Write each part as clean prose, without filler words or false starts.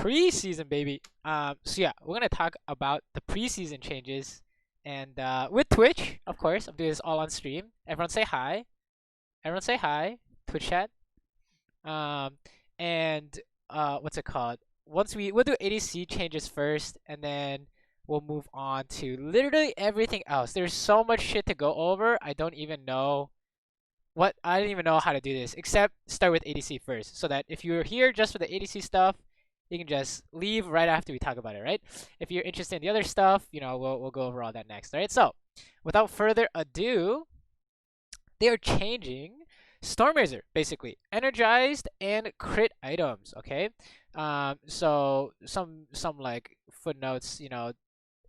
preseason, baby. So yeah, we're gonna talk about the preseason changes, and with Twitch, of course. I'm doing this all on stream. Everyone say hi. Everyone say hi. Twitch chat. Um, and what's it called? We'll do ADC changes first, and then we'll move on to literally everything else. There's so much shit to go over. I don't even know how to do this, except start with ADC first, so that if you're here just for the ADC stuff, you can just leave right after we talk about it, right? If you're interested in the other stuff, we'll go over all that next, all right? So, without further ado, they are changing Stormrazor, basically energized and crit items. Okay, so some like footnotes,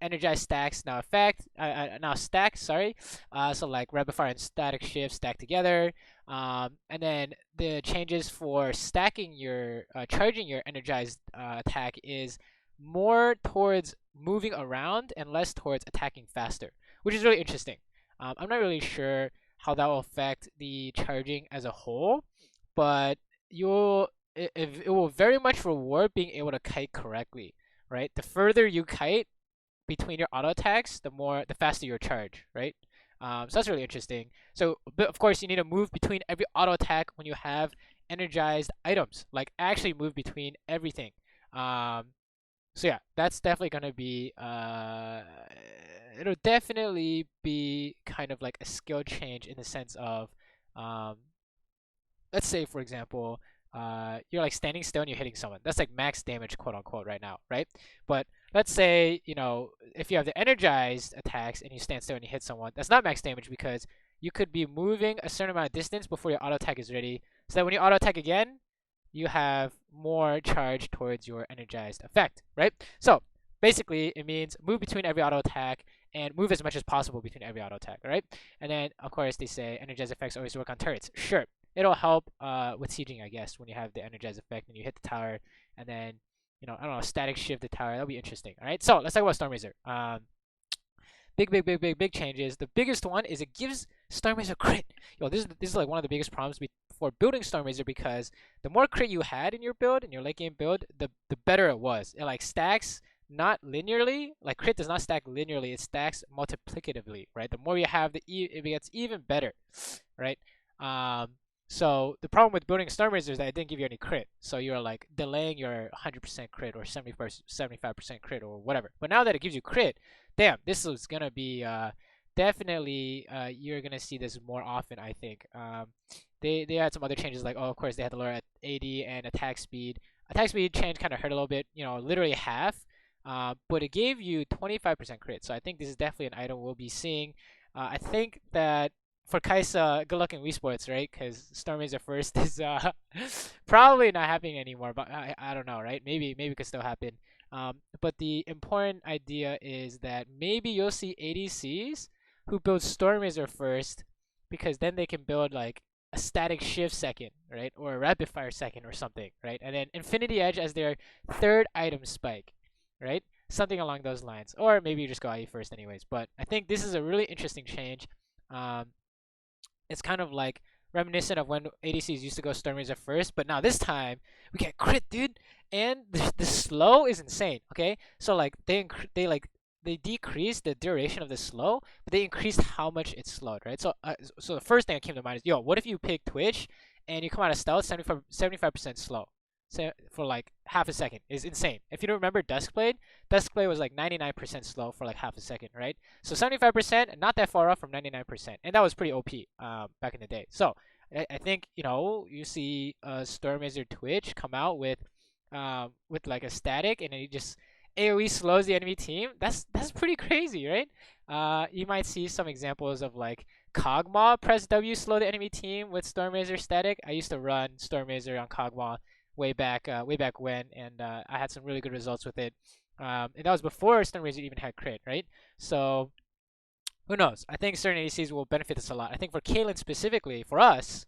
energized stacks now now stack, sorry. So like rapid fire and static shift stack together. And then the changes for stacking your charging your energized attack is more towards moving around and less towards attacking faster, which is really interesting. I'm not really sure how that will affect the charging as a whole, but it will very much reward being able to kite correctly, right? The further you kite between your auto attacks, the faster your charge, right? So that's really interesting. So, but of course, you need to move between every auto attack when you have energized items, like actually move between everything. So yeah, that's definitely gonna be it'll definitely be kind of like a skill change in the sense of let's say for example you're like standing still and you're hitting someone. That's like max damage, quote unquote, right now, right? But let's say if you have the energized attacks and you stand still and you hit someone, that's not max damage because you could be moving a certain amount of distance before your auto attack is ready, so that when you auto attack again, you have more charge towards your energized effect, right? So basically, it means move between every auto attack and move as much as possible between every auto attack, right? And then, of course, they say energized effects always work on turrets. Sure, it'll help with sieging, I guess, when you have the energized effect and you hit the tower, and then, I don't know, static shift the tower. That'll be interesting, all right? So let's talk about Stormrazor. Big changes. The biggest one is it gives Stormrazor crit. This is like one of the biggest problems for building Stormrazor, because the more crit you had in your build, in your late game build, the better it was. It like stacks not linearly. Like crit does not stack linearly. It stacks multiplicatively, right? The more you have, it gets even better, right? So the problem with building Stormrazor is that it didn't give you any crit. So you're like delaying your 100% crit or 75% crit or whatever. But now that it gives you crit, damn, this is gonna be definitely you're gonna see this more often, I think. They had some other changes, like, of course they had to lower AD and attack speed. Attack speed change kind of hurt a little bit, literally half. But it gave you 25% crit. So I think this is definitely an item we'll be seeing. I think that for Kaisa, good luck in Wii Sports, right? Because Stormrazor first is probably not happening anymore. But I don't know, right? Maybe it could still happen. But the important idea is that maybe you'll see ADCs who build Stormrazor first, because then they can build like a static shift second, right? Or a rapid fire second or something, right? And then Infinity Edge as their third item spike, right? Something along those lines. Or maybe you just go IE first anyways. But I think this is a really interesting change. It's kind of like reminiscent of when ADCs used to go Stormrazor first, but now this time we get crit, dude, and the slow is insane. Okay, so like they decreased the duration of the slow, but they increased how much it slowed, right? So so the first thing that came to mind is, what if you pick Twitch and you come out of stealth 75% slow? So for like half a second is insane. If you don't remember Duskblade was like 99% slow for like half a second, right? So 75%, not that far off from 99%, and that was pretty OP back in the day. So I think you see Stormrazor Twitch come out with like a static, and it just AOE slows the enemy team. That's pretty crazy, right? You might see some examples of like Kog'Maw press W slow the enemy team with Stormrazor static. I used to run Stormrazor on Kog'Maw way back when, and I had some really good results with it. And that was before Stormrazor even had crit, right? So who knows? I think certain ADCs will benefit us a lot. I think for Caitlyn specifically, for us,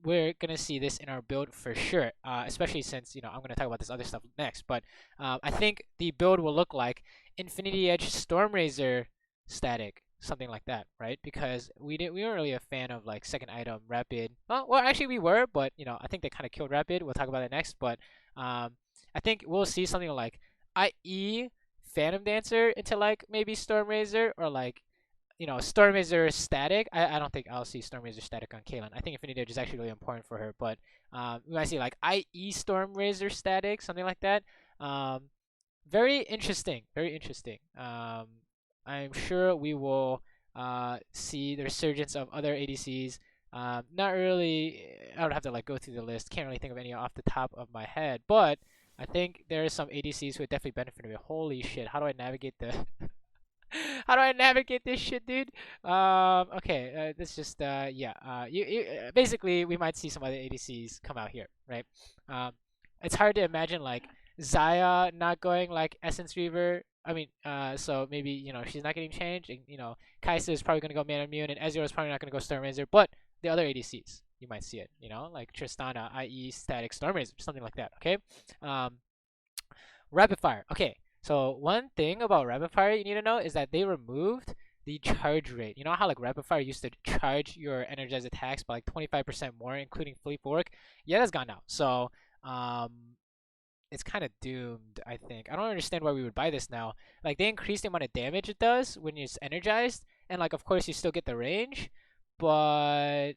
we're gonna see this in our build for sure. Especially since I'm gonna talk about this other stuff next. But I think the build will look like Infinity Edge Stormrazor static, something like that, right? Because we weren't really a fan of like second item rapid. Well, actually we were, but I think they kind of killed rapid. We'll talk about it next. But I think we'll see something like IE Phantom Dancer into like maybe Storm Razor, or like, you know, Storm Razor static. I don't think I'll see Storm Razor static on Kaylin. I think Infinity Edge is actually really important for her, but we might see like IE Storm Razor static, something like that. Very interesting, very interesting. I'm sure we will see the resurgence of other ADCs. Not really, I would have to like go through the list. Can't really think of any off the top of my head, but I think there are some ADCs who would definitely benefit from it. Holy shit, how do I navigate the how do I navigate this shit, dude? Okay, let's just yeah. Basically we might see some other ADCs come out here, right? Um, it's hard to imagine like Zaya not going like Essence Reaver. I mean, so maybe, you know, she's not getting changed, and you know, Kaisa is probably gonna go Man Immune, and Ezreal is probably not gonna go Storm Razor, but the other ADCs you might see it, you know, like Tristana, i.e. Static Storm Razor, something like that. Okay, um, Rapid Fire. Okay, so one thing about Rapid Fire you need to know is that they removed the charge rate. You know how like Rapid Fire used to charge your energized attacks by like 25% more, including Fleet Fork? Yeah, that's gone now. So um, it's kind of doomed, I think. I don't understand why we would buy this now. Like, they increased the amount of damage it does when it's energized, and like of course you still get the range, but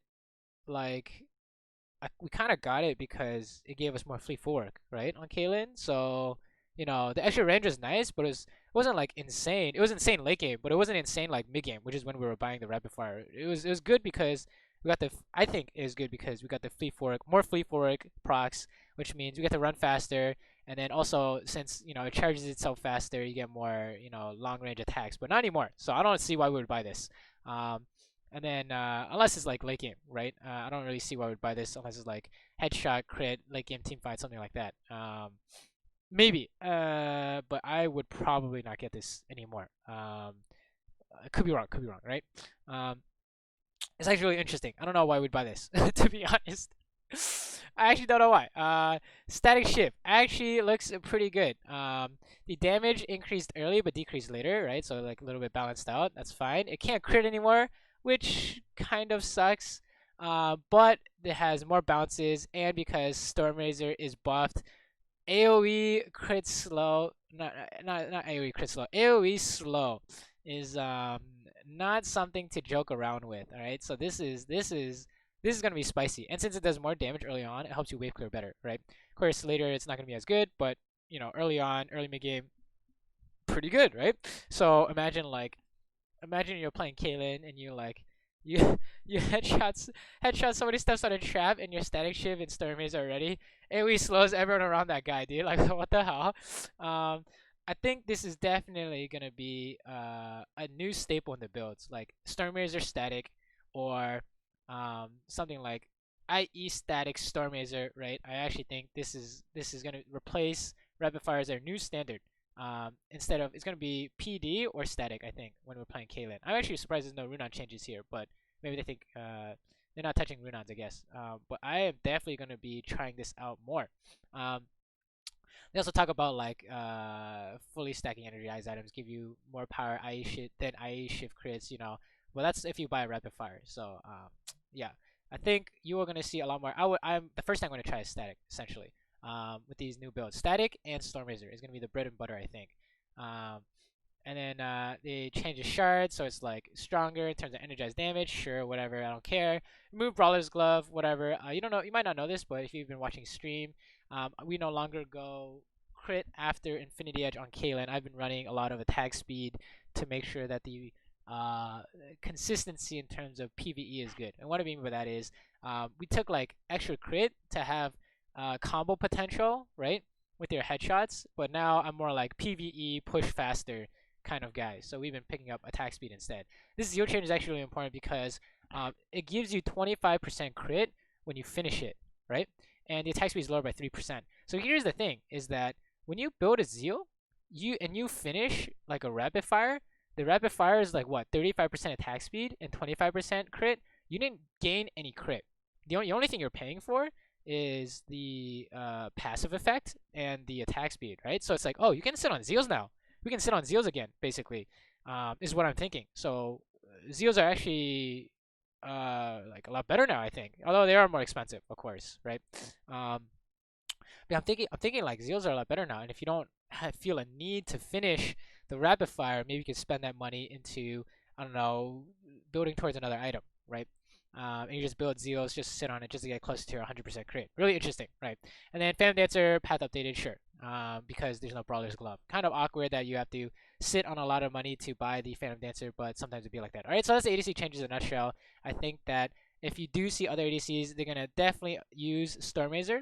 like we kind of got it because it gave us more Fleet Fork, right, on Kaylin. So, you know, the extra range was nice, but it wasn't like insane. It was insane late game, but it wasn't insane like mid game, which is when we were buying the Rapid Fire. It was good because we got the I think it was good because we got the Fleet Fork, more Fleet Fork procs, which means we get to run faster, and then also since, you know, it charges itself faster, you get more, you know, long range attacks, but not anymore. So I don't see why we would buy this. And then unless it's like late game, right? I don't really see why I would buy this unless it's like headshot, crit, late game team fight, something like that. Maybe, but I would probably not get this anymore. I could be wrong, right? Um, it's actually really interesting. I don't know why we'd buy this, to be honest. I actually don't know why. Static Shift actually looks pretty good. The damage increased early but decreased later, right? So like a little bit balanced out. That's fine. It can't crit anymore, which kind of sucks. But it has more bounces, and because Storm Razor is buffed, AOE crit slow, not AOE crit slow. AOE slow is not something to joke around with. All right, so this is gonna be spicy, and since it does more damage early on, it helps you wave clear better, right? Of course, later it's not gonna be as good, but you know, early on, early mid game, pretty good, right? So imagine you're playing Kaylin and you like you you headshot somebody steps on a trap and your Static Shiv and Storm is already. AoE slows everyone around that guy, dude. Like what the hell? I think this is definitely gonna be a new staple in the builds, like Storm Razor static, or something like IE static Storm Razor, right? I actually think this is gonna replace Rapid Fire as their new standard. Instead of, it's gonna be PD or static, I think, when we're playing Kaylin. I'm actually surprised there's no Runan changes here, but maybe they think they're not touching Runans, I guess. But I am definitely gonna be trying this out more. They also talk about like fully stacking energized items give you more power IE shift than IE shift crits, you know. Well, that's if you buy a Rapid Fire. So yeah, I think you are gonna see a lot more. I'm the first thing I'm gonna try is static, essentially. With these new builds, static and Storm Razor is gonna be the bread and butter, I think. And then they change the shard, so it's like stronger in terms of energized damage. Sure, whatever, I don't care. Remove Brawler's Glove, whatever. You don't know, you might not know this, but if you've been watching stream, we no longer go crit after Infinity Edge on Kaylin. I've been running a lot of attack speed to make sure that the consistency in terms of PvE is good. And what I mean by that is we took like extra crit to have combo potential, right, with your headshots, but now I'm more like PvE push faster kind of guy. So we've been picking up attack speed instead. This zero change is actually really important because it gives you 25% crit when you finish it, right? And the attack speed is lower by 3%. So here's the thing: is that when you build a zeal, you finish like a rapid fire. The rapid fire is like what, 35% attack speed and 25% crit. You didn't gain any crit. The only thing you're paying for is the passive effect and the attack speed, right? So it's like, oh, you can sit on Zeals now. We can sit on Zeals again, basically, is what I'm thinking. So Zeals are actually like a lot better now, I think. Although they are more expensive, of course, right? But I'm thinking like Zeals are a lot better now, and if you don't feel a need to finish the rapid fire, maybe you could spend that money into, I don't know, building towards another item, right? And you just build Zeals, just sit on it just to get close to your 100% crit. Really interesting, right? And then Phantom Dancer, path updated, sure. Because there's no Brawler's Glove. Kind of awkward that you have to sit on a lot of money to buy the Phantom Dancer, but sometimes it'd be like that. All right, so that's the ADC changes in a nutshell. I think that if you do see other ADCs, they're going to definitely use Stormrazor.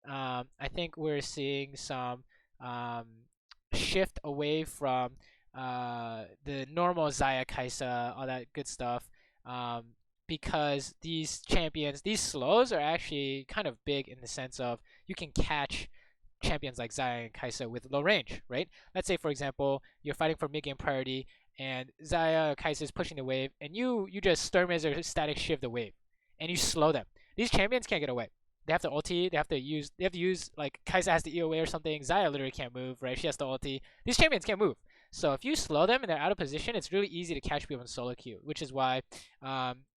I think we're seeing some shift away from the normal Xayah, Kai'Sa, all that good stuff. Because these champions, these slows are actually kind of big in the sense of you can catch champions like Xayah and Kai'Sa with low range, right? Let's say, for example, you're fighting for mid-game priority, and Xayah or Kai'Sa is pushing the wave, and you just Stormrazor static shift the wave, and you slow them. These champions can't get away. They have to ulti. They have to use like Kai'Sa has to E away or something. Xayah literally can't move, right? She has to ulti. These champions can't move. So if you slow them and they're out of position, it's really easy to catch people in solo queue, which is why,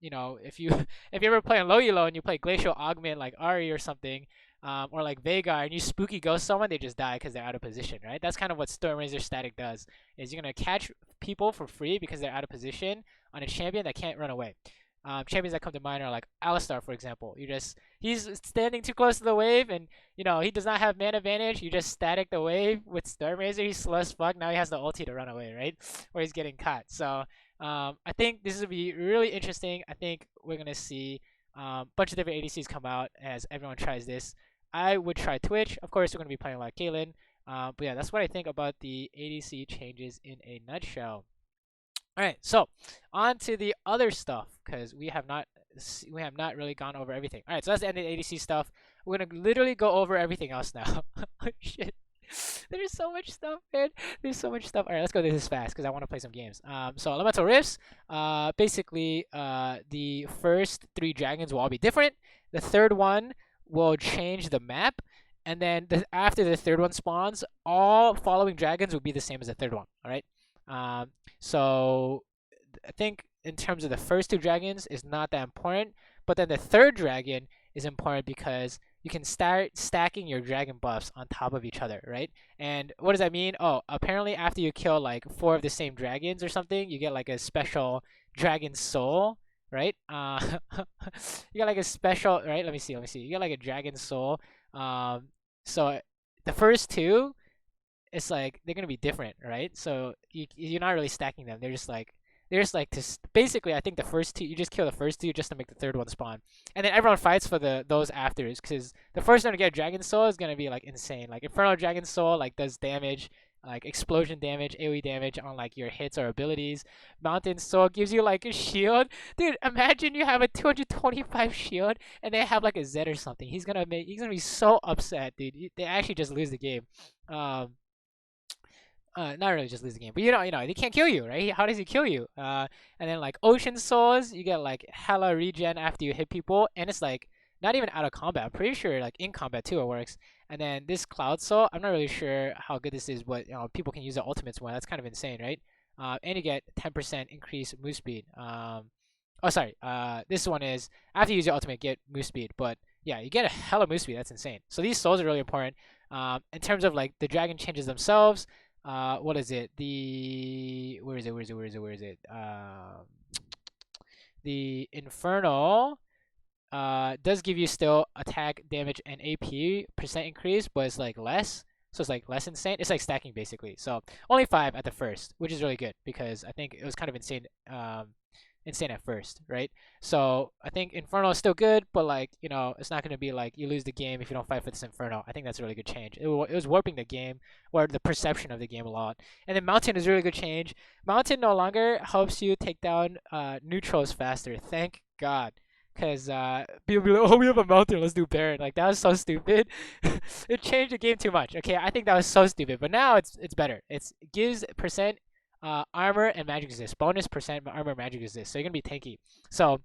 you know, if you ever play on low elo and you play Glacial Augment like Ari or something, or like Veigar, and you spooky ghost someone, they just die because they're out of position, right? That's kind of what Stormrazor static does, is you're going to catch people for free because they're out of position on a champion that can't run away. Champions that come to mind are like Alistar, for example. He's standing too close to the wave, and you know he does not have man advantage. You just static the wave with Stormrazor. He's slow as fuck. Now he has the ulti to run away, right? Or he's getting caught. So I think this will be really interesting. I think we're gonna see a bunch of different ADCs come out as everyone tries this. I would try Twitch. Of course, we're gonna be playing a lot of Caitlyn. But yeah, that's what I think about the ADC changes in a nutshell. All right, so on to the other stuff, because we have not really gone over everything. All right, so that's the end of the ADC stuff. We're gonna literally go over everything else now. Oh shit, there's so much stuff, man. There's so much stuff. All right, let's go through this fast because I want to play some games. So Elemental Rifts, basically, the first 3 dragons will all be different. The third one will change the map, and then after the third one spawns, all following dragons will be the same as the third one. All right. So I think in terms of the first 2 dragons is not that important, but then the third dragon is important because you can start stacking your dragon buffs on top of each other, right? And what does that mean? Oh, apparently after you kill like 4 of the same dragons or something, you get like a special dragon soul, right? You get like a special, right? Let me see. You get like a dragon soul. So the first 2, it's like they're gonna be different, right? So you're not really stacking them. They're just like basically. I think the first 2, you just kill the first 2 just to make the third one spawn, and then everyone fights for those afters, because the first one to get Dragon Soul is gonna be like insane. Like Infernal Dragon Soul like does damage, like explosion damage, AoE damage on like your hits or abilities. Mountain Soul gives you like a shield, dude. Imagine you have a 225 shield and they have like a Z or something. He's gonna be so upset, dude. They actually just lose the game. Not really just lose the game, but you know, they can't kill you, right? How does he kill you? And then like Ocean Souls, you get like hella regen after you hit people, and it's like not even out of combat. I'm pretty sure like in combat too it works. And then this Cloud Soul, I'm not really sure how good this is, but you know, people can use the ultimates one. That's kind of insane, right? And you get 10% increase move speed. Oh, sorry. This one is after you use your ultimate, get move speed, but yeah, you get a hella move speed. That's insane. So these souls are really important. In terms of like the dragon changes themselves. What is it? Where is it? The Infernal does give you still attack, damage, and AP percent increase, but it's like less. So it's like less insane. It's like stacking basically. So only 5 at the first, which is really good because I think it was kind of insane. Insane at first, right? So I think Infernal is still good, but like, you know, it's not going to be like you lose the game if you don't fight for this Infernal. I think that's a really good change. It was warping the game, or the perception of the game, a lot. And then Mountain is a really good change. Mountain no longer helps you take down neutrals faster. Thank God. Because people be like, oh, we have a Mountain, let's do Baron. Like, that was so stupid. It changed the game too much. Okay, I think that was so stupid. But now it's better. It gives percent armor and magic resist. Bonus percent armor and magic resist. So you're gonna be tanky. So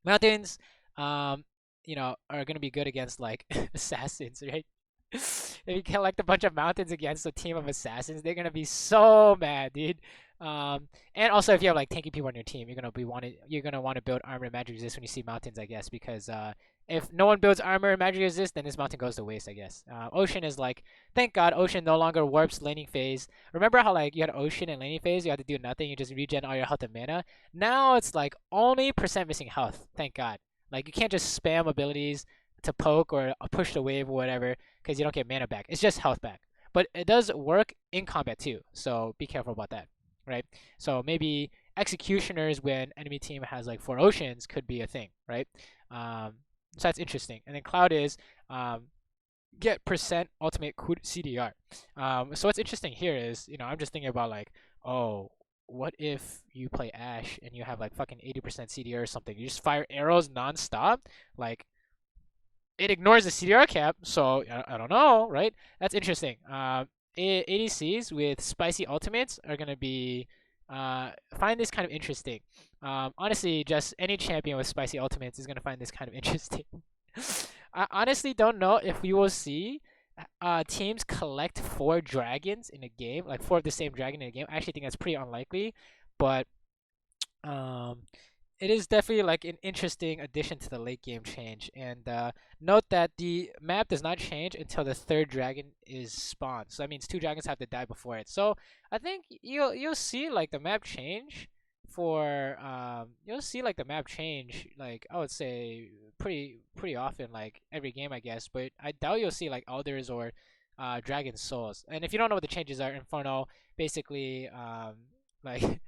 Mountains, you know, are gonna be good against like assassins, right? If you collect a bunch of Mountains against a team of assassins, they're gonna be so mad, dude. And also if you have like tanky people on your team, you're gonna want to build armor and magic resist when you see mountains, I guess, because if no one builds armor and magic resist, then this mountain goes to waste, I guess. Ocean is like, thank God, Ocean no longer warps laning phase. Remember how like you had Ocean and laning phase, you had to do nothing, you just regen all your health and mana. Now it's like only percent missing health, thank God. Like you can't just spam abilities to poke or push the wave or whatever because you don't get mana back. It's just health back. But it does work in combat too, so be careful about that, right? So maybe executioners when enemy team has like 4 oceans could be a thing, right? So that's interesting. And then Cloud is get percent ultimate CDR. So what's interesting here is, I'm just thinking about like, oh, what if you play Ashe and you have like fucking 80% CDR or something? You just fire arrows nonstop, like it ignores the CDR cap. So I don't know, right? That's interesting. ADCs with spicy ultimates are gonna be find this kind of interesting. Honestly, just any champion with spicy ultimates is gonna find this kind of interesting. I honestly don't know if we will see teams collect 4 dragons in a game, like 4 of the same dragon in a game. I actually think that's pretty unlikely, but it is definitely like an interesting addition to the late game change. And note that the map does not change until the 3rd dragon is spawned. So that means 2 dragons have to die before it. So I think you'll see like the map change for you'll see like the map change, like I would say pretty often, like every game I guess. But I doubt you'll see like elders or dragon souls. And if you don't know what the changes are, Inferno basically like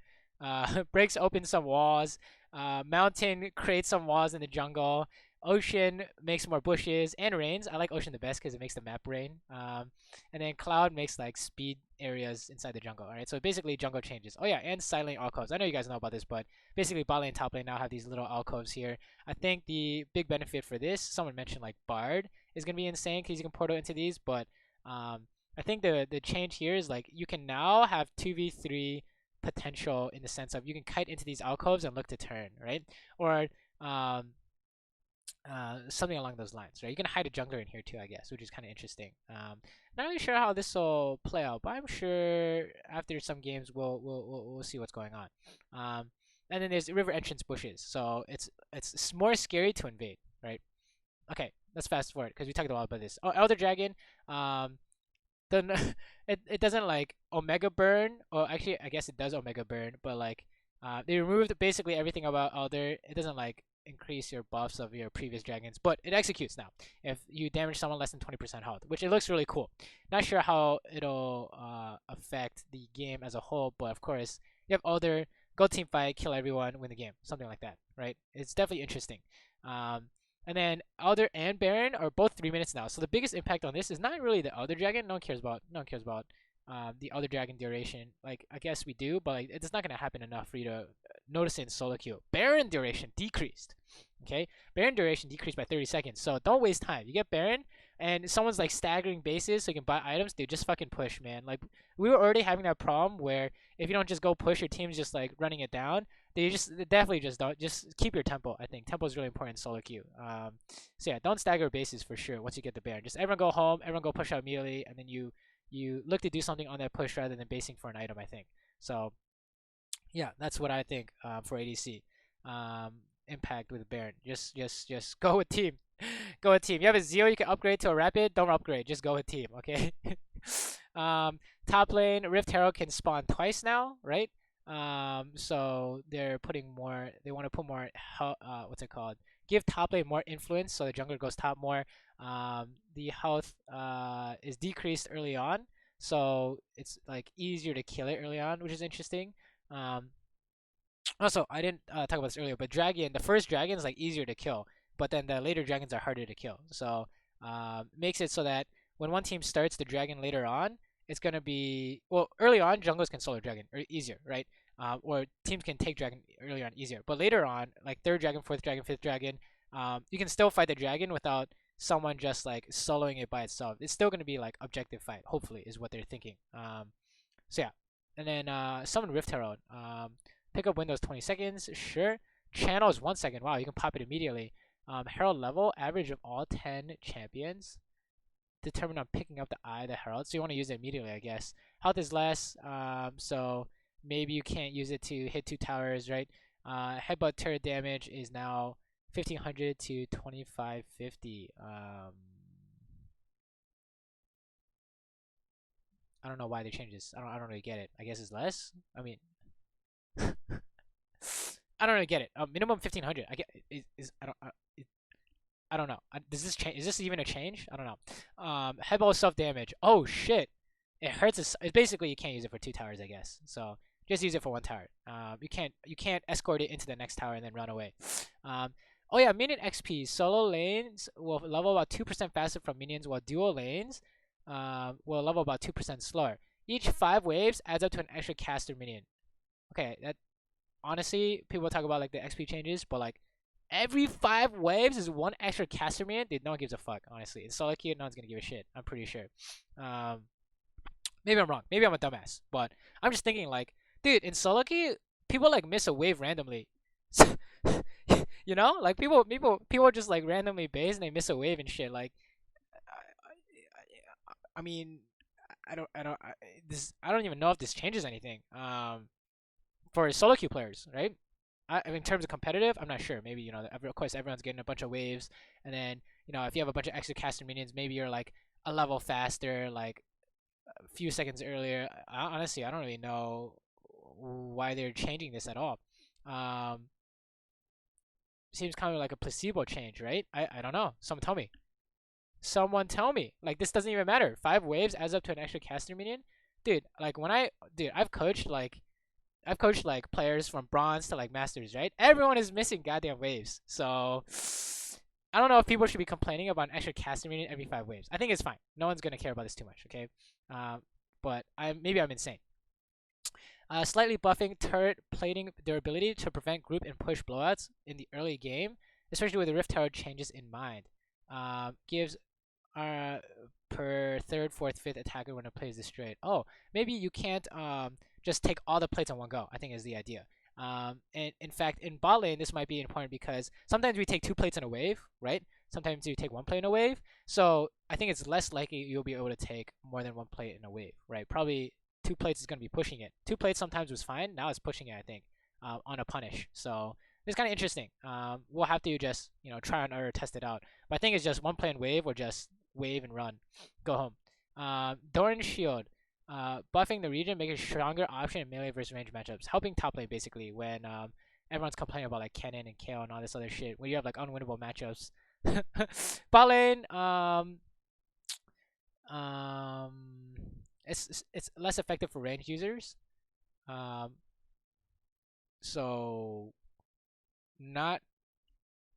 breaks open some walls. Mountain creates some walls in the jungle. Ocean makes more bushes and rains. I like Ocean the best because it makes the map rain. And then Cloud makes like speed areas inside the jungle. All right, so basically jungle changes. Oh yeah, and side lane alcoves. I know you guys know about this, but basically bot lane, top lane now have these little alcoves here. I think the big benefit for this, someone mentioned like Bard is gonna be insane because you can portal into these, but I think the change here is like you can now have 2v3 potential in the sense of you can kite into these alcoves and look to turn, right? Or something along those lines, right? You can hide a jungler in here too, I guess, which is kind of interesting. Not really sure how this will play out, but I'm sure after some games we'll see what's going on. And then there's river entrance bushes, so it's more scary to invade, right? Okay, let's fast forward because we talked a lot about this. Oh, Elder Dragon. Then it doesn't like Omega Burn, or actually I guess it does Omega Burn, but like they removed basically everything about Elder. It doesn't like increase your buffs of your previous dragons, but it executes now if you damage someone less than 20% health, which it looks really cool. Not sure how it'll affect the game as a whole, but of course you have Elder, go team fight, kill everyone, win the game, something like that, right? It's definitely interesting. And then Elder and Baron are both 3 minutes now. So the biggest impact on this is not really the Elder Dragon. No one cares about the Elder Dragon duration. Like I guess we do, but like, it's not gonna happen enough for you to notice it in solo queue. Baron duration decreased. Okay, Baron duration decreased by 30 seconds. So don't waste time. You get Baron, and someone's like staggering bases so you can buy items. Dude, just fucking push, man. Like we were already having that problem where if you don't just go push, your team's just like running it down. They definitely just don't. Just keep your tempo. I think tempo is really important in solo queue. So yeah, don't stagger bases for sure. Once you get the Baron, just everyone go home. Everyone go push out immediately, and then you look to do something on that push rather than basing for an item. I think so. Yeah, that's what I think for ADC impact with Baron. Just go with team. Go with team. You have a Zeo, you can upgrade to a Rapid. Don't upgrade. Just go with team. Okay. Top lane, Rift Herald can spawn twice now, right? So they're putting more. They want to put more. What's it called? Give top lane more influence, so the jungler goes top more. The health is decreased early on, so it's like easier to kill it early on, which is interesting. Also, I didn't talk about this earlier, but the first dragon is like easier to kill, but then the later dragons are harder to kill. So makes it so that when one team starts the dragon later on, it's gonna be early on junglers can solo dragon easier, right? Or teams can take dragon early on easier, but later on, like third dragon, fourth dragon, fifth dragon, you can still fight the dragon without someone just like soloing it by itself. It's still gonna be like objective fight, hopefully, is what they're thinking. So yeah, and then summon Rift Herald. Pick up Windows 20 seconds, sure. Channel is 1 second. Wow, you can pop it immediately. Herald level, average of all 10 champions. Determined on picking up the Eye of the Herald. So you want to use it immediately, I guess. Health is less, so maybe you can't use it to hit 2 towers, right? Headbutt turret damage is now 1500 to 2550. I don't know why they changed this. I don't really get it. I guess it's less. I mean, I don't really get it. Minimum 1500. I get is I don't know. Does this change? Is this even a change? I don't know. Headball self damage. Oh shit! It hurts. It's basically you can't use it for 2 towers, I guess. So just use it for 1 tower. You can't escort it into the next tower and then run away. Oh yeah, minion XP. Solo lanes will level about 2% faster from minions, while duo lanes will level about 2% slower. Each 5 waves adds up to an extra caster minion. Okay, that honestly, people talk about like the XP changes, but like every 5 waves is 1 extra caster minion. Dude, no one gives a fuck, honestly. In solo queue, no one's gonna give a shit. I'm pretty sure. Maybe I'm wrong. Maybe I'm a dumbass, but I'm just thinking like, dude, in solo queue, people like miss a wave randomly. You know, like people just like randomly base and they miss a wave and shit. Like, I mean, I don't even know if this changes anything. For solo queue players, right? I mean, in terms of competitive, I'm not sure. Maybe, you know, of course, everyone's getting a bunch of waves, and then, you know, if you have a bunch of extra caster minions, maybe you're like a level faster, like a few seconds earlier. Honestly, I don't really know why they're changing this at all. Seems kind of like a placebo change, right? I don't know. Someone tell me. Someone tell me. Like, this doesn't even matter. 5 waves adds up to an extra caster minion. Dude, like I've coached like players from bronze to like masters, right? Everyone is missing goddamn waves. So I don't know if people should be complaining about an extra caster minion every 5 waves. I think it's fine. No one's gonna care about this too much, okay? But maybe I'm insane. Slightly buffing turret plating durability to prevent group and push blowouts in the early game, especially with the Rift Tower changes in mind. Gives per 3rd, 4th, 5th attacker when a play is destroyed. Oh, maybe you can't just take all the plates on one go, I think is the idea. And in fact, in bot lane, this might be important because sometimes we take 2 plates in a wave, right? Sometimes you take 1 plate in a wave. So I think it's less likely you'll be able to take more than 1 plate in a wave, right? Probably 2 plates is going to be pushing it. 2 plates sometimes was fine. Now it's pushing it, I think, on a punish. So it's kind of interesting. We'll have to just, you know, try and error test it out. But I think it's just 1 play and wave or just wave and run. Go home. Doran Shield. Buffing the region, making a stronger option in melee versus range matchups. Helping top lane, basically, when everyone's complaining about, like, Cannon and Kale and all this other shit. When you have, like, unwinnable matchups. Bot lane, it's less effective for range users. So not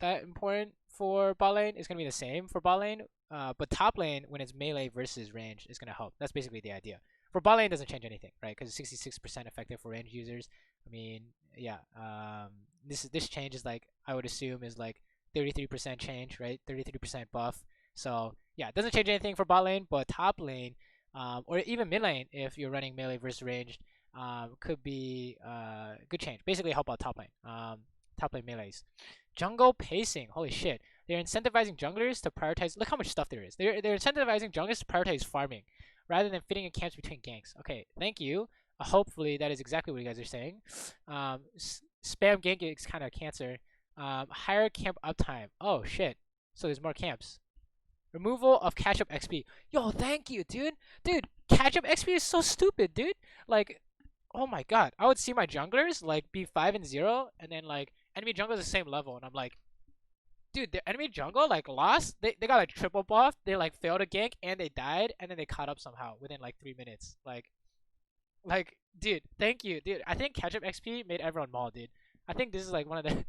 that important for bot lane. It's gonna be the same for bot lane. But top lane, when it's melee versus range, is gonna help. That's basically the idea. For bot lane, it doesn't change anything, right? Because it's 66% effective for range users. I mean, yeah. This change is like, I would assume, is like 33% change, right? 33% buff. So yeah, it doesn't change anything for bot lane, but top lane, or even mid lane, if you're running melee versus ranged, could be good change. Basically, help out top lane. Top lane melees. Jungle pacing. Holy shit. They're incentivizing junglers to prioritize. Look how much stuff there is. They're incentivizing junglers to prioritize farming rather than fitting in camps between ganks. Okay, thank you. Hopefully that is exactly what you guys are saying. Spam gank is kind of cancer. Higher camp uptime. Oh shit. So there's more camps. Removal of catch-up XP. Yo, thank you, dude. Dude, catch-up XP is so stupid, dude. Like, oh my god. I would see my junglers like be 5 and 0, and then like enemy jungle is the same level, and I'm like, dude, the enemy jungle like lost. They got like triple buff. They like failed a gank and they died, and then they caught up somehow within like 3 minutes. Like, dude, thank you, dude. I think catch-up XP made everyone maul, dude. I think this is like one of the.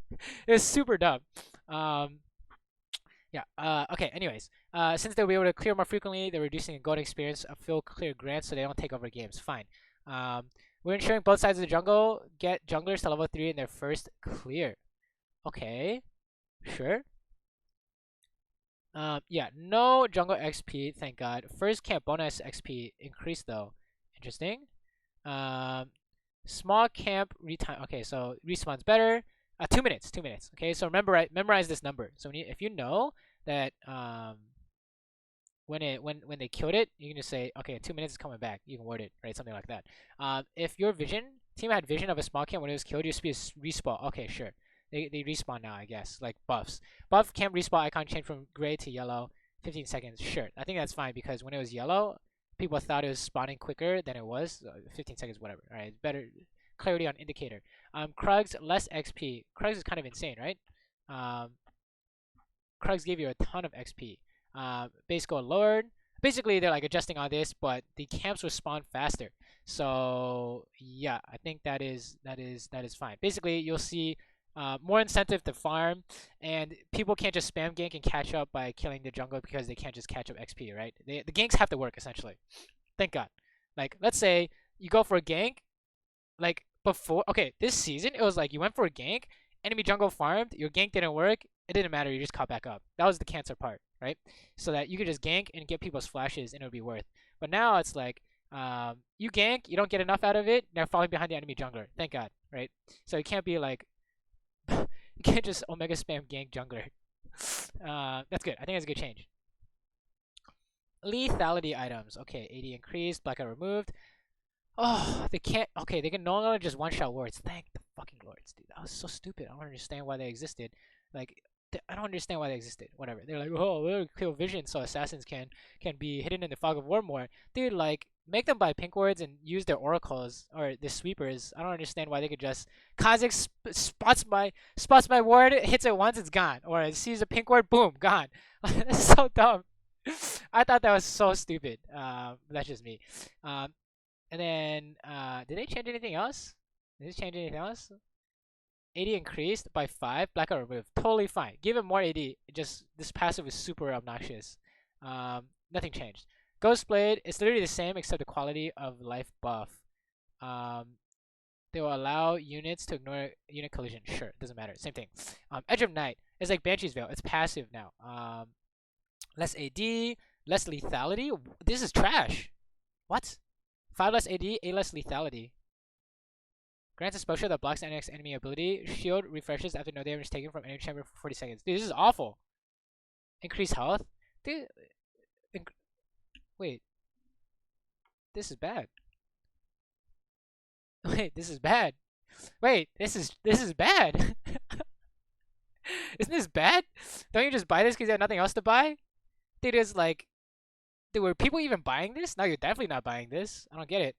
It's super dumb. Yeah. Okay. Anyways, since they'll be able to clear more frequently, they're reducing the gold experience of fill clear grants, so they don't take over games. Fine. We're ensuring both sides of the jungle get junglers to level 3 in their first clear. Okay. Sure. Yeah. No jungle XP, thank God. First camp bonus XP increased though. Interesting. Small camp retime. Okay, so respawn's better. 2 minutes. 2 minutes. Okay, so memorize this number. So if you know that when they killed it, you can just say, okay, 2 minutes is coming back. You can word it, right? Something like that. If your vision Team had vision of a small camp when it was killed. Used to be a respawn. Okay, sure. They respawn now, I guess. Like buffs. Buff camp respawn icon changed from gray to yellow. 15 seconds. Sure. I think that's fine because when it was yellow, people thought it was spawning quicker than it was. 15 seconds, whatever. All right, better clarity on indicator. Krugs less XP. Krugs is kind of insane, right? Krugs gave you a ton of XP. Base gold lowered. Basically, they're like adjusting on this, but the camps will spawn faster. So yeah, I think that is fine. Basically, you'll see more incentive to farm, and people can't just spam gank and catch up by killing the jungle because they can't just catch up XP, right? The ganks have to work essentially. Thank God. Like, let's say you go for a gank, like before. Okay, this season it was like you went for a gank, enemy jungle farmed, your gank didn't work. It didn't matter. You just caught back up. That was the cancer part, right? So that you could just gank and get people's flashes and it would be worth. But now it's like you gank, you don't get enough out of it. Now falling behind the enemy jungler. Thank God, right? So you can't be like you can't just omega spam gank jungler. That's good. I think that's a good change. Lethality items. Okay, AD increased, blackout removed. Oh, they can't. Okay, they can no longer just one-shot wards. Thank the fucking lords, dude. That was so stupid. I don't understand why they existed. Like, I don't understand why they existed. Whatever. They're like, oh, we'll kill vision so assassins can be hidden in the fog of war more. Dude, like, make them buy pink wards and use their oracles or the sweepers. I don't understand why they could just Kha'Zix spots my ward, hits it once, it's gone. Or it sees a pink ward, boom, gone. That's so dumb. I thought that was so stupid. That's just me. And then, did they change anything else? Did they change anything else? AD increased by 5, blackout removed. Totally fine. Give it more AD. Just this passive is super obnoxious. Nothing changed. Ghost Blade is literally the same except the quality of life buff. They will allow units to ignore unit collision. Sure, doesn't matter. Same thing. Edge of Night is like Banshee's Veil. It's passive now. Less AD, less lethality. This is trash. What? 5 less AD, 8 less lethality. Grants a spell shield that blocks the next enemy ability. Shield refreshes after no damage taken from enemy chamber for 40 seconds. Dude, this is awful. Increase health. Dude, wait. This is bad. Wait, this is bad. Wait, this is bad. Isn't this bad? Don't you just buy this because you have nothing else to buy? Dude, it's like, dude, were people even buying this? No, you're definitely not buying this. I don't get it.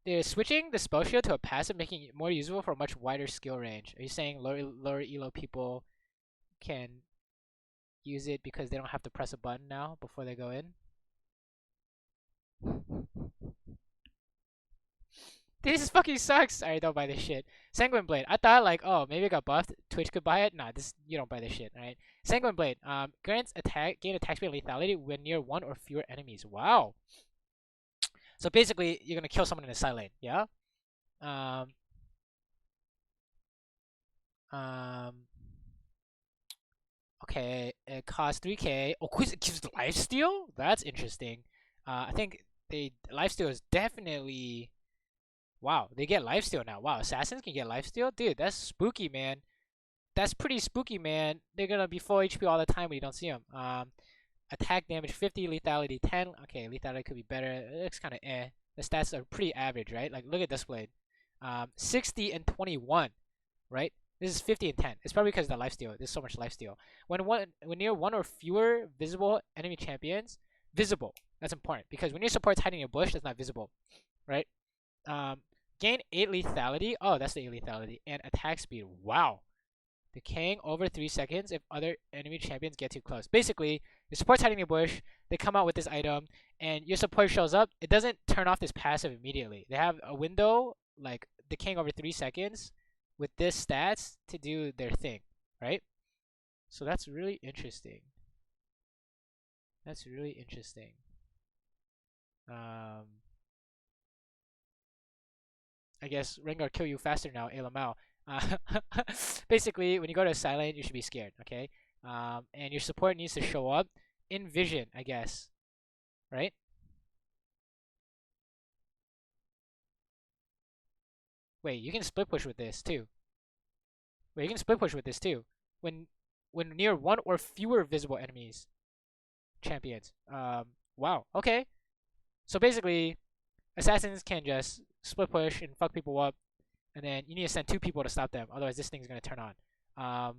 They're switching the spell shield to a passive, making it more usable for a much wider skill range. Are you saying lower elo people can use it because they don't have to press a button now before they go in? This fucking sucks. Alright, don't buy this shit. Sanguine Blade. I thought like, oh, maybe it got buffed. Twitch could buy it. Nah, you don't buy this shit. Alright. Sanguine Blade. Grants gain attack speed and lethality when near one or fewer enemies. Wow. So basically, you're gonna kill someone in the side lane. Yeah. Okay. It costs 3k. Oh, it gives lifesteal. That's interesting. I think lifesteal is definitely. Wow, they get lifesteal now. Wow, assassins can get lifesteal? Dude, that's spooky, man. That's pretty spooky, man. They're gonna be full HP all the time when you don't see them. Attack damage 50, lethality 10. Okay, lethality could be better. It looks kind of eh. The stats are pretty average, right? Like, look at this blade. 60 and 21, right? This is 50 and 10. It's probably because of the lifesteal. There's so much lifesteal. When near one or fewer visible enemy champions, visible. That's important because when your support's hiding in a bush, that's not visible, right? Gain 8 lethality. Oh, that's the 8 lethality. And attack speed. Wow. Decaying over 3 seconds if other enemy champions get too close. Basically, your support's hiding in a bush. They come out with this item, and your support shows up. It doesn't turn off this passive immediately. They have a window, like, decaying over 3 seconds with this stats to do their thing, right? So that's really interesting. That's really interesting. I guess Rengar kill you faster now, Elamao. Basically, when you go to a side lane, you should be scared, okay? And your support needs to show up in vision, I guess, right? Wait, you can split push with this too. Wait, you can split push with this too. When near one or fewer visible enemies. champions. Wow. Okay. So basically, assassins can just split push and fuck people up, and then you need to send 2 people to stop them. Otherwise, this thing's gonna turn on.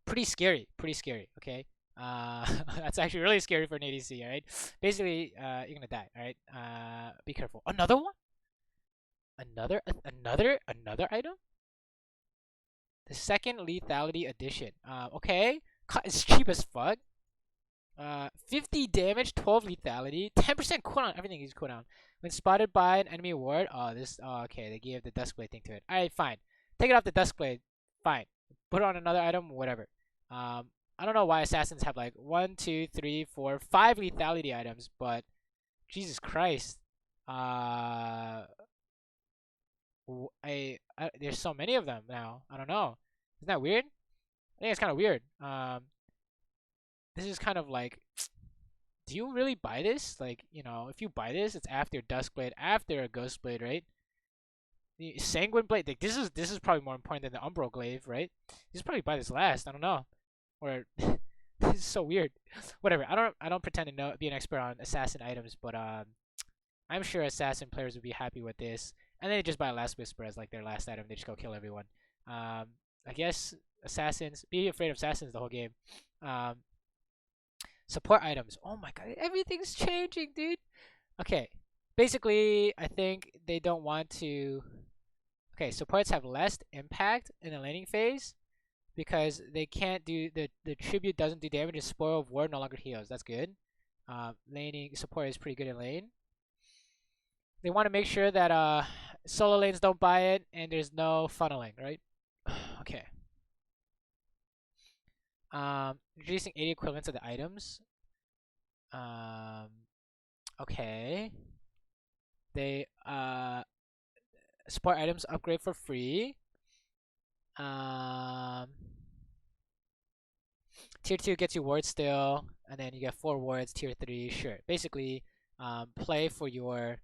Pretty scary. Pretty scary. Okay. That's actually really scary for an ADC. All right. Basically, you're gonna die. All right. Be careful. Another one. Another item. The second lethality edition. Okay. It's cheap as fuck. 50 damage, 12 lethality, 10% cooldown. Everything is cooldown. When spotted by an enemy ward. Oh, this. Oh, okay, they gave the Duskblade thing to it. Alright, fine. Take it off the Duskblade. Fine. Put it on another item, whatever. I don't know why assassins have like 1, 2, 3, 4, 5 lethality items, but Jesus Christ. There's so many of them now. I don't know. Isn't that weird? I think it's kind of weird. This is kind of like, do you really buy this? Like, you know, if you buy this, it's after Duskblade, after a Ghostblade, right? The Sanguine Blade, like this is probably more important than the Umbral Glaive, right? You just probably buy this last. I don't know, or this is so weird. Whatever. I don't pretend to be an expert on assassin items, but I'm sure assassin players would be happy with this, and they just buy Last Whisper as like their last item. They just go kill everyone. I guess assassins, be afraid of assassins the whole game. Support items. Oh my god, everything's changing, dude. Okay, basically, I think they don't want to. Okay, supports have less impact in the laning phase because they can't do the tribute doesn't do damage. The spoil of war no longer heals. That's good. Laning support is pretty good in lane. They want to make sure that solo lanes don't buy it and there's no funneling, right? Okay. Introducing 80 equivalents of the items. Okay. They support items upgrade for free. Tier 2 gets you wards still, and then you get 4 wards. Tier 3, sure. Basically, play for your.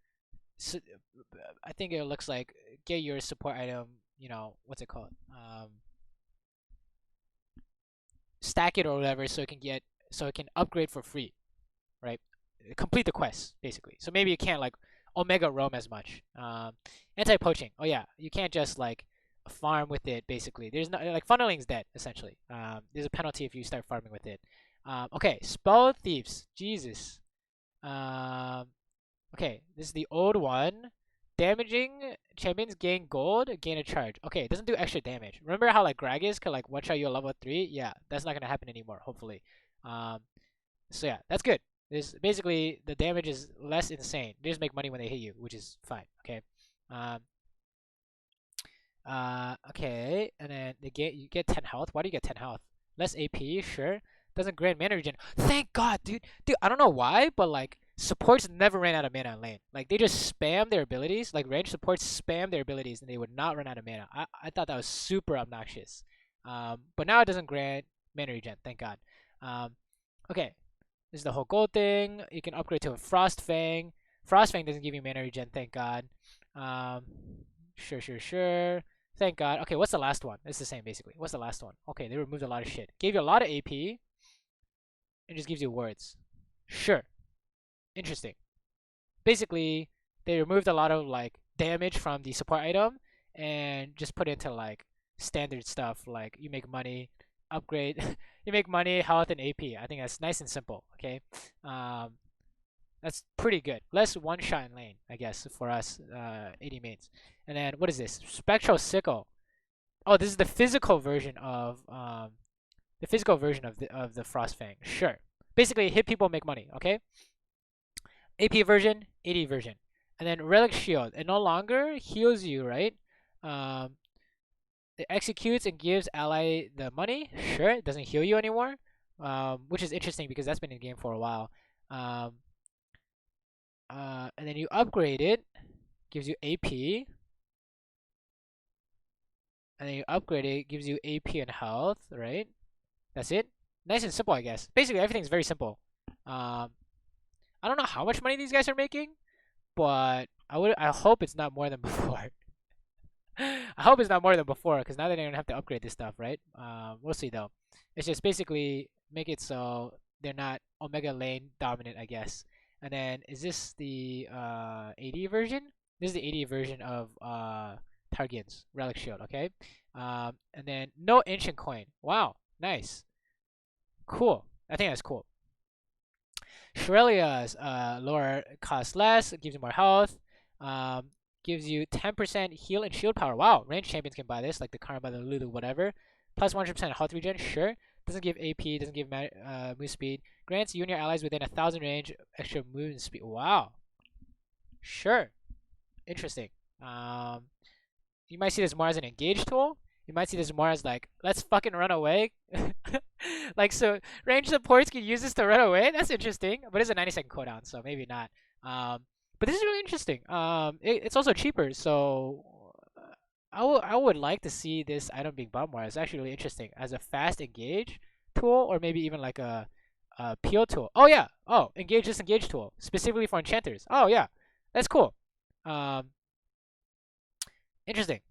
I think it looks like get your support item. You know what's it called? Stack it or whatever, so it can upgrade for free, right? Complete the quest basically. So maybe you can't like Omega roam as much. Anti-poaching. Oh yeah, you can't just like farm with it. Basically, there's no like funneling's dead essentially. There's a penalty if you start farming with it. Okay, spell thieves. Jesus. Okay, this is the old one. Damaging champions gain gold, gain a charge. Okay, it doesn't do extra damage. Remember how like Gragas could like one-shot you a level 3? Yeah, that's not gonna happen anymore, hopefully. So yeah, that's good. This basically the damage is less insane. They just make money when they hit you, which is fine. Okay. Okay, and then you get 10 health. Why do you get 10 health? Less AP, sure. Doesn't grant mana regen. Thank God, dude. Dude, I don't know why, but like supports never ran out of mana in lane. Like they just spam their abilities. Like range supports spam their abilities and they would not run out of mana. I thought that was super obnoxious. But now it doesn't grant mana regen. Thank God. Okay, this is the whole gold thing. You can upgrade to a Frost Fang. Frost Fang doesn't give you mana regen. Thank God. Sure. Thank God. Okay, what's the last one? It's the same basically. What's the last one? Okay, they removed a lot of shit. Gave you a lot of AP. It just gives you words. Sure. Interesting. Basically, they removed a lot of like damage from the support item and just put it into like standard stuff like you make money, upgrade, you make money, health, and AP. I think that's nice and simple. Okay, that's pretty good. Less one shot in lane, I guess, for us 80 mains. And then what is this? Spectral Sickle. Oh, this is the physical version of the Frost Fang. Sure. Basically, hit people, make money. Okay. AP version, 80 version, and then Relic Shield. It no longer heals you, right? It executes and gives ally the money. Sure, it doesn't heal you anymore, which is interesting because that's been in the game for a while. And then you upgrade it, gives you AP, and then you upgrade it, gives you AP and health, right? That's it. Nice and simple, I guess. Basically, everything's very simple. I don't know how much money these guys are making, but I hope it's not more than before. I hope it's not more than before, because now they don't have to upgrade this stuff, right? We'll see though. It's just basically make it so they're not Omega lane dominant, I guess. And then is this the AD version? This is the AD version of Targian's Relic Shield, okay? And then no ancient coin. Wow, nice. Cool. I think that's cool. Shurelia's lower cost less, gives you more health, gives you 10% heal and shield power. Wow, ranged champions can buy this, like the Karma, the Lulu, whatever. Plus 100% health regen, sure. Doesn't give AP, doesn't give move speed. Grants you and your allies within 1,000 range extra move speed. Wow. Sure. Interesting. You might see this more as an engage tool. You might see this more as like, let's fucking run away. Like, so range supports can use this to run away. That's interesting. But it's a 90-second cooldown, so maybe not. But this is really interesting. It's also cheaper, so I would like to see this item being bought more. It's actually really interesting as a fast engage tool, or maybe even like a peel tool. Oh yeah. Oh, engage disengage tool specifically for enchanters. Oh yeah, that's cool. Interesting.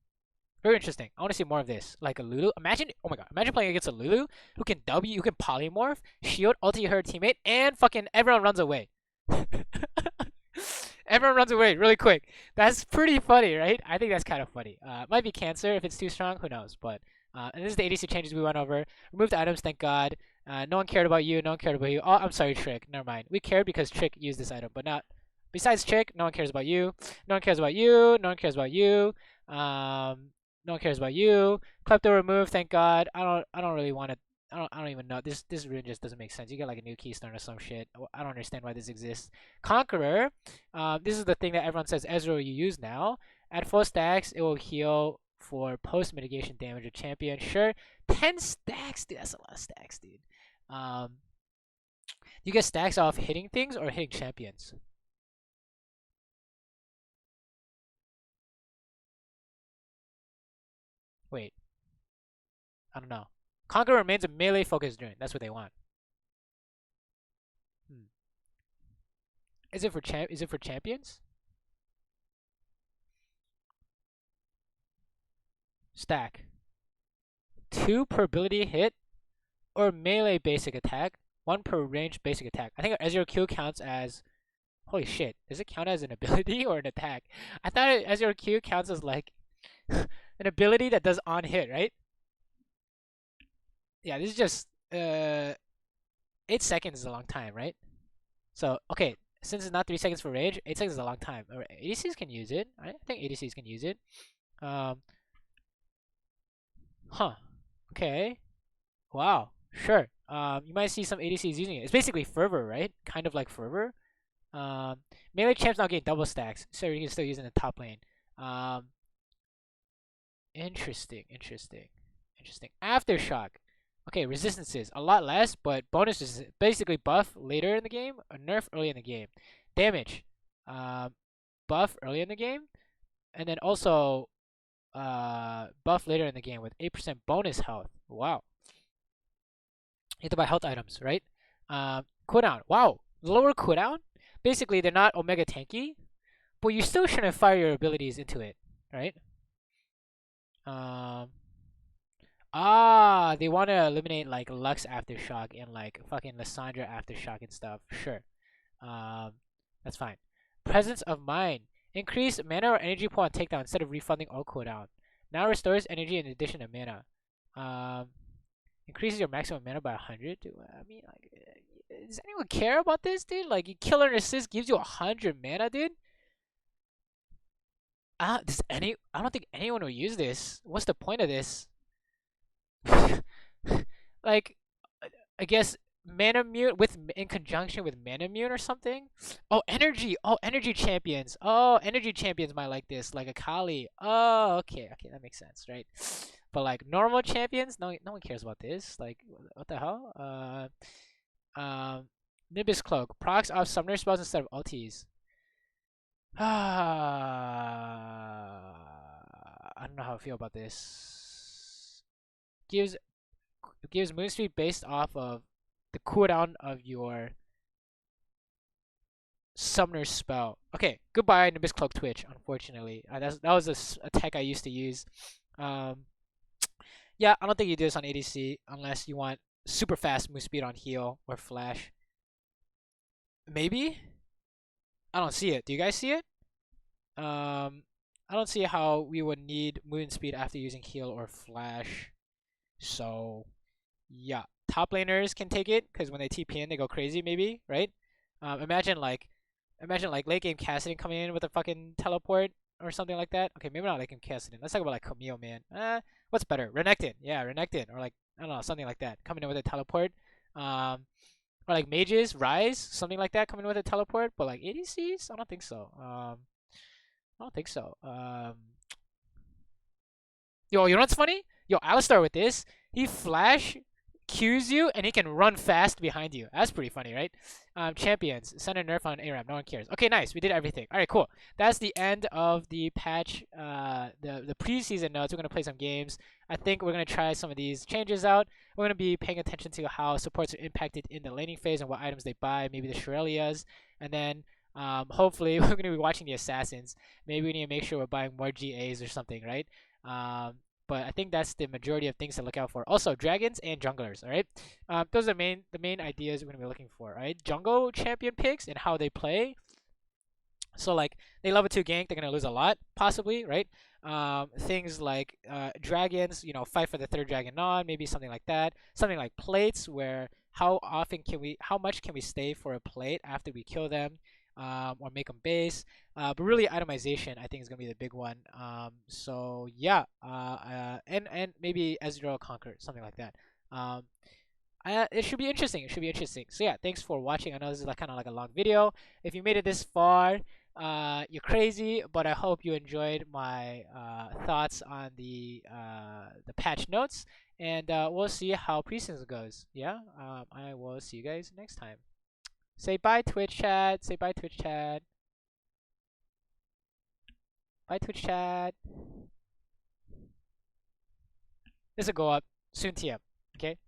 Very interesting. I want to see more of this. Like a Lulu. Imagine, oh my god, imagine playing against a Lulu who can W, who can polymorph, shield, ulti her teammate, and fucking everyone runs away. Everyone runs away really quick. That's pretty funny, right? I think that's kind of funny. Might be cancer if it's too strong. Who knows? But and this is the ADC changes we went over. Removed items, thank God. No one cared about you. No one cared about you. Oh, I'm sorry, Trick. Never mind. We cared because Trick used this item, but not. Besides Trick, no one cares about you. No one cares about you. No one cares about you. No one cares about you. Klepto removed, thank God. I don't really want to. I don't even know. This rune just doesn't make sense. You get like a new Keystone or some shit. I don't understand why this exists. Conqueror. This is the thing that everyone says Ezreal you use now. At full stacks, it will heal for post mitigation damage of champion. Sure, 10 stacks, dude. That's a lot of stacks, dude. You get stacks off hitting things or hitting champions. Wait, I don't know. Conqueror remains a melee focused rune. That's what they want. Is it for champions? Stack. 2 per ability hit or melee basic attack. 1 per range basic attack. I think Ezreal Q counts as. Holy shit. Does it count as an ability or an attack? I thought Ezreal Q counts as like an ability that does on hit, right? Yeah, this is just 8 seconds is a long time, right? So okay, since it's not 3 seconds for range, 8 seconds is a long time. ADCs can use it. I think ADCs can use it. Okay. Wow. Sure. You might see some ADCs using it. It's basically fervor, right? Kind of like fervor. Melee champs now getting double stacks, so you can still use it in the top lane. Interesting. Aftershock. Okay, resistances a lot less, but bonuses basically buff later in the game, or nerf early in the game. Damage, buff early in the game, and then also buff later in the game with 8% bonus health. Wow. You have to buy health items, right? Cooldown. Wow, lower cooldown. Basically, they're not omega tanky, but you still shouldn't fire your abilities into it, right? They want to eliminate like Lux Aftershock and like fucking Lissandra Aftershock and stuff. Sure. That's fine. Presence of Mind. Increase mana or energy pool on takedown instead of refunding all cooldown. Now restores energy in addition to mana. Increases your maximum mana by 100. I mean, like, does anyone care about this, dude? Like, you kill and assist gives you 100 mana, dude. I don't think anyone will use this. What's the point of this? Like, I guess mana mute in conjunction with mana mute or something. Oh, energy. Oh, energy champions. Oh, energy champions might like this, like a Kali. Oh, okay, that makes sense, right? But like normal champions, no one cares about this. Like, what the hell? Nimbus Cloak procs off summoner spells instead of ultis. I don't know how I feel about this. Gives move speed based off of the cooldown of your summoner spell. Okay, goodbye Nimbus Cloak Twitch. Unfortunately, that was a tech I used to use. Yeah, I don't think you do this on ADC unless you want super fast move speed on heal or flash. Maybe? I don't see it. Do you guys see it? I don't see how we would need movement speed after using heal or flash. So, yeah. Top laners can take it because when they TP in, they go crazy. Maybe, right? Imagine like late game Cassidy coming in with a fucking teleport or something like that. Okay, maybe not late game Cassidy. Let's talk about like Kog'Maw, man. What's better? Renekton. Yeah, Renekton, or like I don't know, something like that. Coming in with a teleport. Or like mages, Rise, something like that, coming in with a teleport. But like ADCs, I don't think so. I don't think so. Yo, you know what's funny? Yo, Alistar with this, he flash Qs you and he can run fast behind you. That's pretty funny, right? Champions, send a nerf on ARAM. No one cares. Okay, nice. We did everything. All right, cool. That's the end of the patch. The preseason notes. We're gonna play some games. I think we're gonna try some of these changes out. We're gonna be paying attention to how supports are impacted in the laning phase and what items they buy. Maybe the Shirelias, and then hopefully we're gonna be watching the assassins. Maybe we need to make sure we're buying more GAs or something, right? But I think that's the majority of things to look out for. Also, dragons and junglers. All right, those are the main ideas we're gonna be looking for. All right, jungle champion picks and how they play. So like they level 2 gank, they're gonna lose a lot possibly, right? Things like dragons, you know, fight for the third dragon on, maybe something like that. Something like plates, where how much can we stay for a plate after we kill them, or make them base. But really, itemization I think is gonna be the big one. So yeah, and maybe Ezreal conquer, something like that. It should be interesting. It should be interesting. So yeah, thanks for watching. I know this is like kind of like a long video. If you made it this far, you're crazy. But I hope you enjoyed my thoughts on the patch notes, and we'll see how preseason goes. Yeah, I will see you guys next time. Say bye, Twitch chat. Say bye, Twitch chat. Bye, Twitch chat. This will go up soon, TM. Okay.